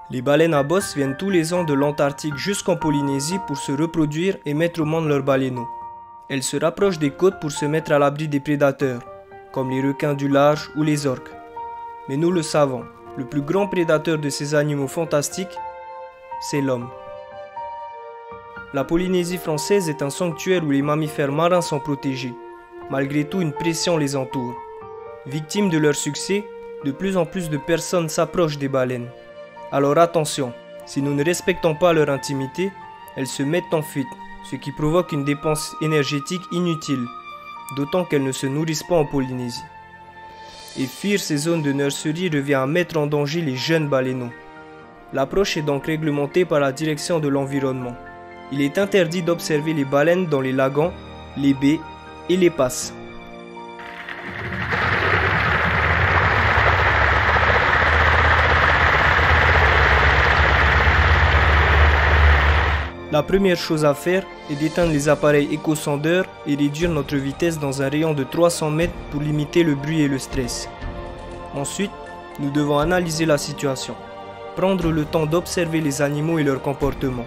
Les baleines à bosse viennent tous les ans de l'Antarctique jusqu'en Polynésie pour se reproduire et mettre au monde leurs baleineaux. Elles se rapprochent des côtes pour se mettre à l'abri des prédateurs, comme les requins du large ou les orques. Mais nous le savons, le plus grand prédateur de ces animaux fantastiques, c'est l'homme. La Polynésie française est un sanctuaire où les mammifères marins sont protégés. Malgré tout, une pression les entoure. Victimes de leur succès, de plus en plus de personnes s'approchent des baleines. Alors attention, si nous ne respectons pas leur intimité, elles se mettent en fuite, ce qui provoque une dépense énergétique inutile, d'autant qu'elles ne se nourrissent pas en Polynésie. Et fuir ces zones de nurserie revient à mettre en danger les jeunes baleineaux. L'approche est donc réglementée par la direction de l'environnement. Il est interdit d'observer les baleines dans les lagons, les baies et les passes. La première chose à faire est d'éteindre les appareils échosondeurs et réduire notre vitesse dans un rayon de 300 mètres pour limiter le bruit et le stress. Ensuite, nous devons analyser la situation, prendre le temps d'observer les animaux et leur comportement.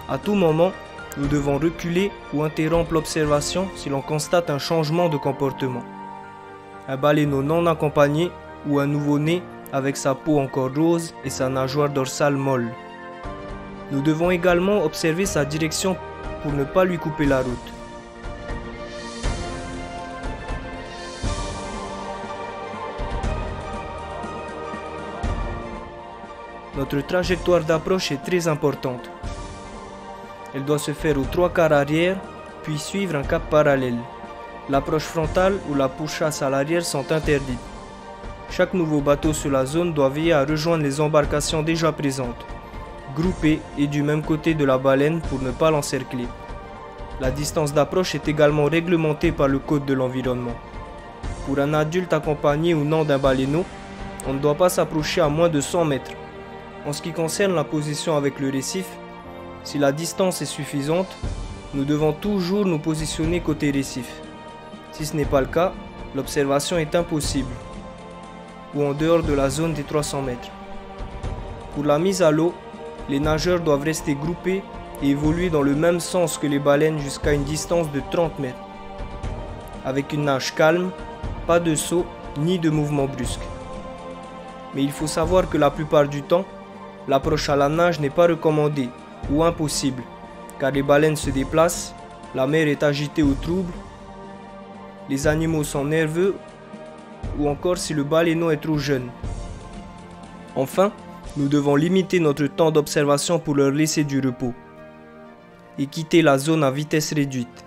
À tout moment, nous devons reculer ou interrompre l'observation si l'on constate un changement de comportement. Un baleineau non accompagné ou un nouveau-né avec sa peau encore rose et sa nageoire dorsale molle. Nous devons également observer sa direction pour ne pas lui couper la route. Notre trajectoire d'approche est très importante. Elle doit se faire aux 3/4 arrière, puis suivre un cap parallèle. L'approche frontale ou la pourchasse à l'arrière sont interdites. Chaque nouveau bateau sur la zone doit veiller à rejoindre les embarcations déjà présentes, groupées et du même côté de la baleine pour ne pas l'encercler. La distance d'approche est également réglementée par le code de l'environnement. Pour un adulte accompagné ou non d'un baleineau, on ne doit pas s'approcher à moins de 100 mètres. En ce qui concerne la position avec le récif, si la distance est suffisante, nous devons toujours nous positionner côté récif. Si ce n'est pas le cas, l'observation est impossible, ou en dehors de la zone des 300 mètres. Pour la mise à l'eau, les nageurs doivent rester groupés et évoluer dans le même sens que les baleines jusqu'à une distance de 30 mètres. Avec une nage calme, pas de saut ni de mouvement brusque. Mais il faut savoir que la plupart du temps, l'approche à la nage n'est pas recommandée ou impossible, car les baleines se déplacent, la mer est agitée ou trouble, les animaux sont nerveux ou encore si le baleineau est trop jeune. Enfin, nous devons limiter notre temps d'observation pour leur laisser du repos et quitter la zone à vitesse réduite.